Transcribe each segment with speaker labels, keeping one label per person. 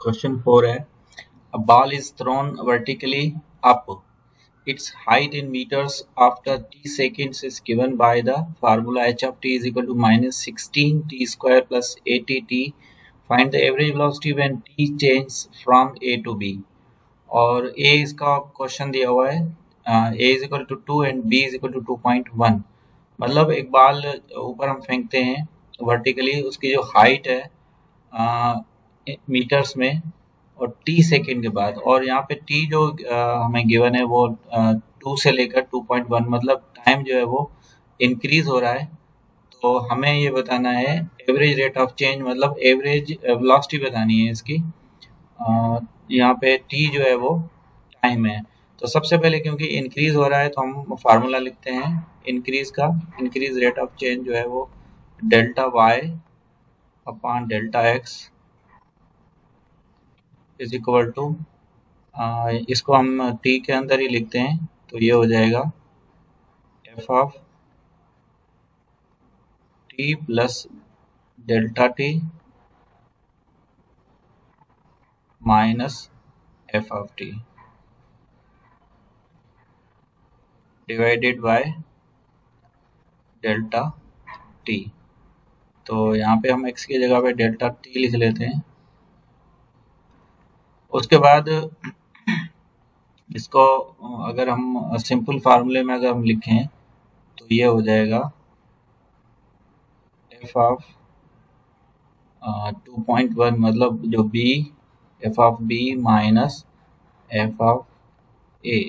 Speaker 1: Question 4 है a ball is thrown vertically up. Its height in meters after t seconds is given by the formula h of t is equal to minus 16 t square plus 80 t. Find the average velocity when t changes from a to b. और a इसका question दिया हुआ है a is equal to 2 and b is equal to 2.1. मतलब एक ball ऊपर हम फेंकते हैं वर्टिकली, उसकी जो हाइट है मीटर्स में और टी सेकेंड के बाद, और यहाँ पे टी जो हमें गिवन है वो 2 से लेकर 2.1, मतलब टाइम जो है वो इंक्रीज हो रहा है. तो हमें ये बताना है एवरेज रेट ऑफ चेंज, मतलब एवरेज वेलोसिटी बतानी है इसकी. यहाँ पे टी जो है वो टाइम है. तो सबसे पहले क्योंकि इंक्रीज हो रहा है तो हम फार्मूला लिखते हैं इंक्रीज रेट ऑफ चेंज जो है वो delta y upon delta x is equal to, इसको हम टी के अंदर ही लिखते हैं तो ये हो जाएगा F of T plus delta T minus F of T divided by delta T. तो यहाँ पे हम x की जगह पे डेल्टा टी लिख लेते हैं. उसके बाद इसको अगर हम सिंपल फार्मूले में अगर हम लिखें तो ये हो जाएगा एफ ऑफ 2.1, मतलब जो b F of b minus F of a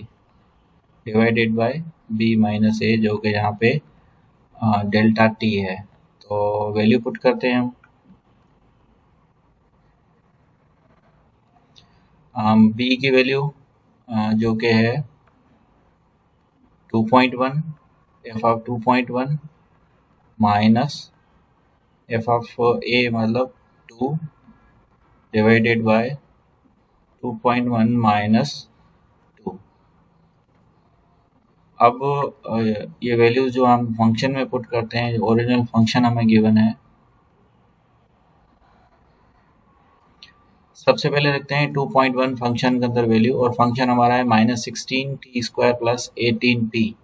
Speaker 1: divided by b minus a, जो कि यहाँ पे डेल्टा t है. तो वैल्यू पुट करते हैं हम b की वैल्यू जो कि है 2.1, F of 2.1 minus F of a मतलब 2 डिवाइडेड बाय 2.1 माइनस 2. अब ये वैल्यूज जो हम फंक्शन में पुट करते हैं, ओरिजिनल फंक्शन हमें गिवन है. सबसे पहले लिखते हैं 2.1 फंक्शन के अंदर वैल्यू, और फंक्शन हमारा है minus 16 T square plus 18 T.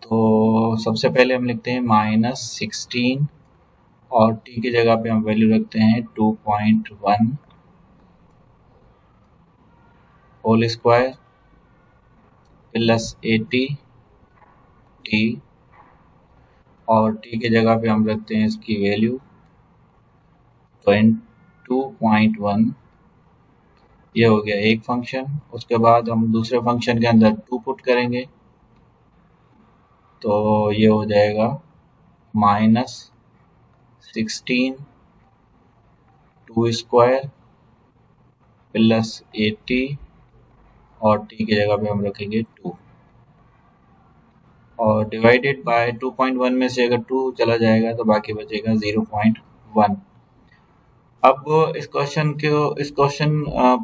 Speaker 1: तो सबसे पहले हम लिखते हैं माइनस 16 और टी की जगह पे हम वैल्यू रखते हैं 2.1 होल स्क्वायर प्लस 80 टी, और टी की जगह पे हम रखते हैं इसकी वैल्यू 2.1. ये हो गया एक फंक्शन. उसके बाद हम दूसरे फंक्शन के अंदर 2 पुट करेंगे तो ये हो जाएगा माइनस 16 2 स्क्वायर प्लस 80 और टी की जगह पे हम रखेंगे 2, और डिवाइडेड बाय 2.1 में से अगर 2 चला जाएगा तो बाकी बचेगा 0.1. अब इस क्वेश्चन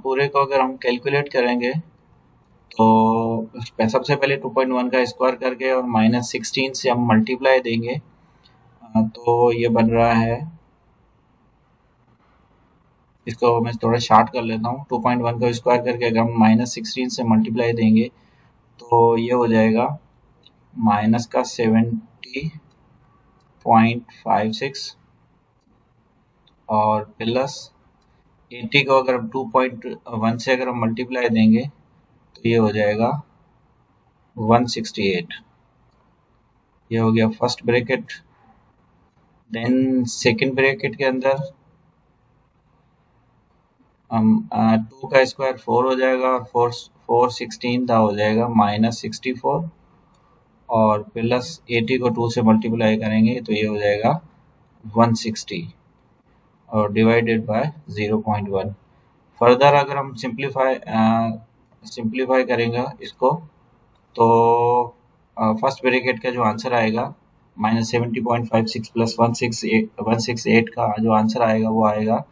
Speaker 1: पूरे को अगर हम कैलकुलेट करेंगे तो सबसे पहले 2.1 का स्क्वायर करके और माइनस 16 से हम मल्टीप्लाई देंगे तो ये बन रहा है, इसको मैं थोड़ा शार्ट कर लेता हूँ. 2.1 का स्क्वायर करके अगर हम माइनस 16 से मल्टीप्लाई देंगे तो ये हो जाएगा माइनस का 70.56 और प्लस 80 को अगर हम 2.1 से अगर हम मल्टीप्लाई देंगे तो ये हो जाएगा 168. ये हो गया first bracket. Then second bracket के अंदर हम 2 का स्क्वायर 4 हो जाएगा और 4 16 था, हो जाएगा माइनस 64 और प्लस 80 को 2 से मल्टीप्लाई करेंगे तो ये हो जाएगा 160 और डिवाइडेड बाय 0.1. फर्दर अगर हम सिंप्लीफाई करेंगे इसको तो फर्स्ट ब्रैकेट का जो आंसर आएगा माइनस 70.56 प्लस 168 का जो आंसर आएगा वो आएगा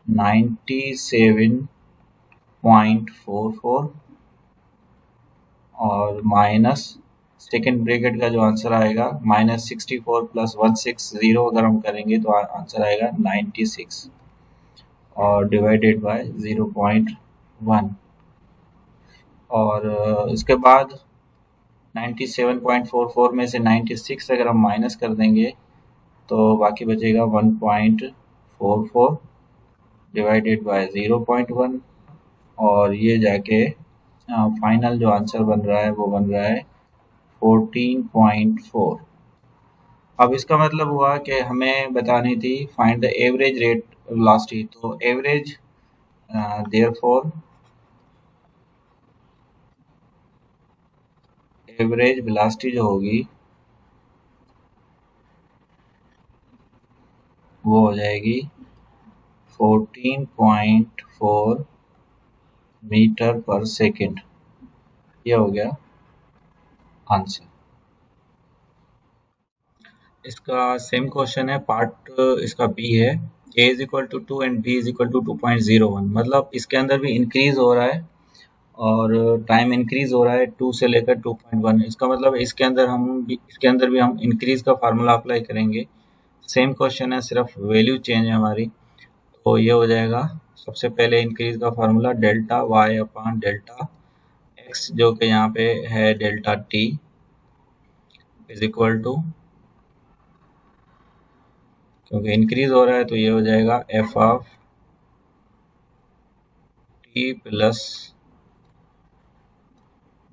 Speaker 1: 97.44 और माइनस सेकेंड ब्रैकेट का जो आंसर आएगा माइनस 64 प्लस 160 अगर हम करेंगे तो आंसर आएगा 96. और डिवाइडेड बाय 0.1। और इसके बाद 97.44 में से 96 अगर हम माइनस कर देंगे तो बाकी बचेगा 1.44 डिवाइडेड बाय 0.1। और ये जाके फाइनल जो आंसर बन रहा है वो बन रहा है 14.4। अब इसका मतलब हुआ कि हमें बतानी थी find the average rate velocity. तो एवरेज देयरफॉर एवरेज वेलोसिटी जो होगी वो हो जाएगी 14.4 मीटर पर सेकेंड। ये हो गया आंसर। इसका सेम क्वेश्चन है, पार्ट इसका बी है। a is equal to 2 and b is equal to 2.01। मतलब इसके अंदर भी इंक्रीज हो रहा है और टाइम इंक्रीज हो रहा है 2 से लेकर 2.1। इसका मतलब इसके अंदर भी हम इंक्रीज का फार्मूला अप्लाई करेंगे। सेम क्वेश्चन है, सिर्फ वैल्यू चेंज है हमारी। तो ये हो जाएगा सबसे पहले इंक्रीज का formula delta y upon delta x, जो कि यहाँ पे है delta T is equal to, क्योंकि इंक्रीज हो रहा है तो ये हो जाएगा F of T plus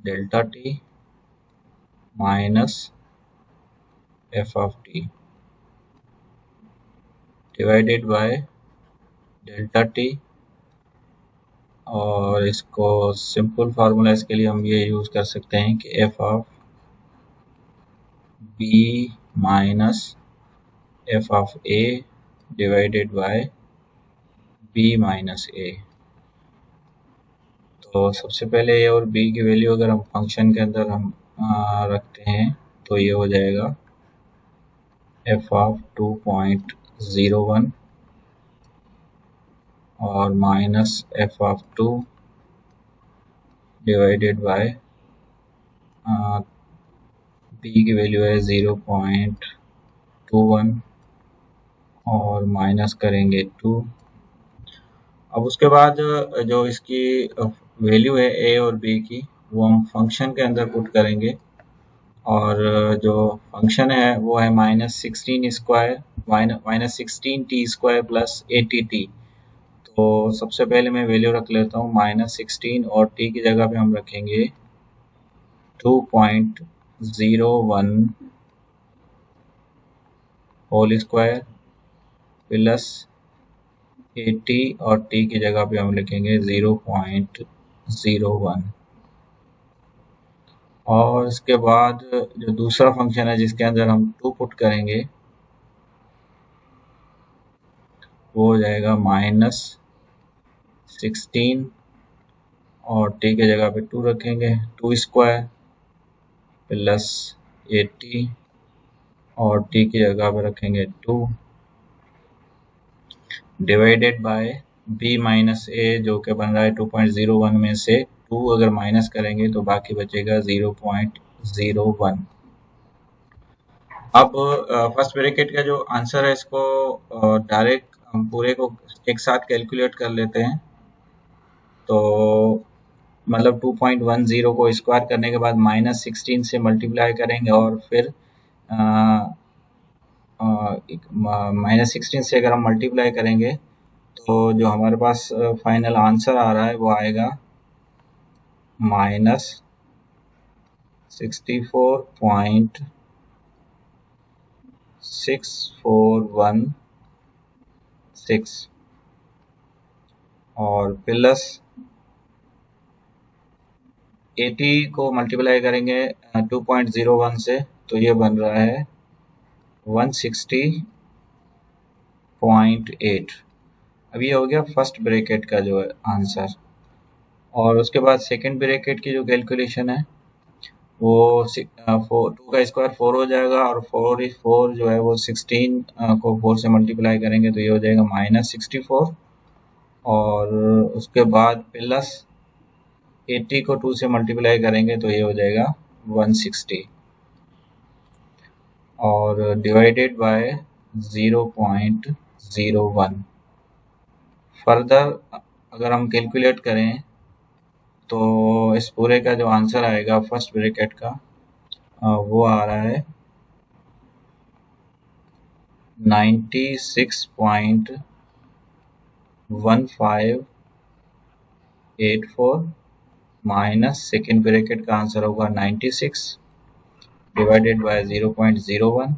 Speaker 1: delta T minus F of T divided by delta T. और इसको सिंपल फार्मूला इसके लिए हम ये यूज कर सकते हैं कि F of B minus F of A divided by B minus A. तो सबसे पहले ए और बी की वैल्यू अगर हम फंक्शन के अंदर हम रखते हैं तो ये हो जाएगा एफ ऑफ 2.01 और minus F of 2 divided by B की वैल्यू है 0.21 और माइनस करेंगे 2। अब उसके बाद जो इसकी वैल्यू है ए और बी की वो हम फंक्शन के अंदर पुट करेंगे। और जो फंक्शन है वो है -16 प्लस 80t। तो सबसे पहले मैं वैल्यू रख लेता हूँ -16 और t की जगह पे हम रखेंगे 2.01 होल स्क्वायर प्लस 80 और t की जगह पे हम लिखेंगे 0.01। और इसके बाद जो दूसरा फंक्शन है जिसके अंदर हम 2 पुट करेंगे वो हो जाएगा -16 और t की जगह पे 2 रखेंगे 2 स्क्वायर प्लस 80 और t की जगह पे रखेंगे 2 divided bye b minus a, जो कि बन रहा है 2.01 में से 2 अगर माइनस करेंगे तो बाकी बचेगा 0.01। अब फर्स्ट ब्रैकेट का जो आंसर है इसको डायरेक्ट हम पूरे को एक साथ कैलकुलेट कर लेते हैं। तो मतलब 2.10 को स्क्वायर करने के बाद -16 से मल्टीप्लाई करेंगे और फिर -16 से अगर हम मल्टीप्लाई करेंगे तो जो हमारे पास फाइनल आंसर आ रहा है वो आएगा -64.6416 और प्लस 80 को मल्टीप्लाई करेंगे 2.01 से तो ये बन रहा है 160.8। अब ये हो गया फर्स्ट ब्रैकेट का जो आंसर। और उसके बाद सेकंड ब्रैकेट की जो कैलकुलेशन है वो 2 का स्क्वायर 4 हो जाएगा और 4 जो है वो 16 को 4 से मल्टीप्लाई करेंगे तो ये हो जाएगा -64 और उसके बाद प्लस 80 को 2 से मल्टीप्लाई करेंगे तो ये हो जाएगा 160 और डिवाइडेड बाय 0.01। फर्दर अगर हम कैलकुलेट करें तो इस पूरे का जो आंसर आएगा फर्स्ट ब्रैकेट का वो आ रहा है 96.1584 माइनस सेकेंड ब्रैकेट का आंसर होगा 96 डिवाइडेड बाय 0.01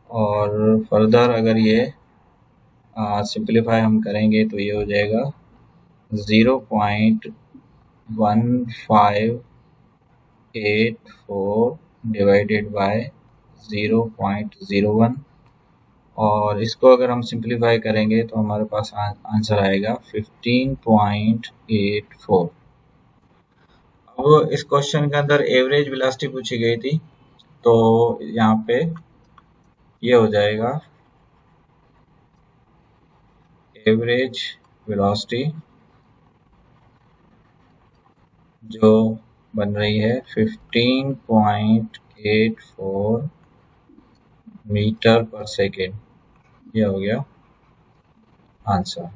Speaker 1: और फर्दर अगर ये सिंप्लीफाई हम करेंगे तो ये हो जाएगा 0.1584 डिवाइडेड बाय 0.01 और इसको अगर हम सिंप्लीफाई करेंगे तो हमारे पास आंसर आएगा 15.84। अब इस क्वेश्चन के अंदर एवरेज वेलोसिटी पूछी गई थी तो यहाँ पे ये हो जाएगा एवरेज वेलोसिटी जो बन रही है 15.84 मीटर पर सेकेंड। यह हो गया आंसर।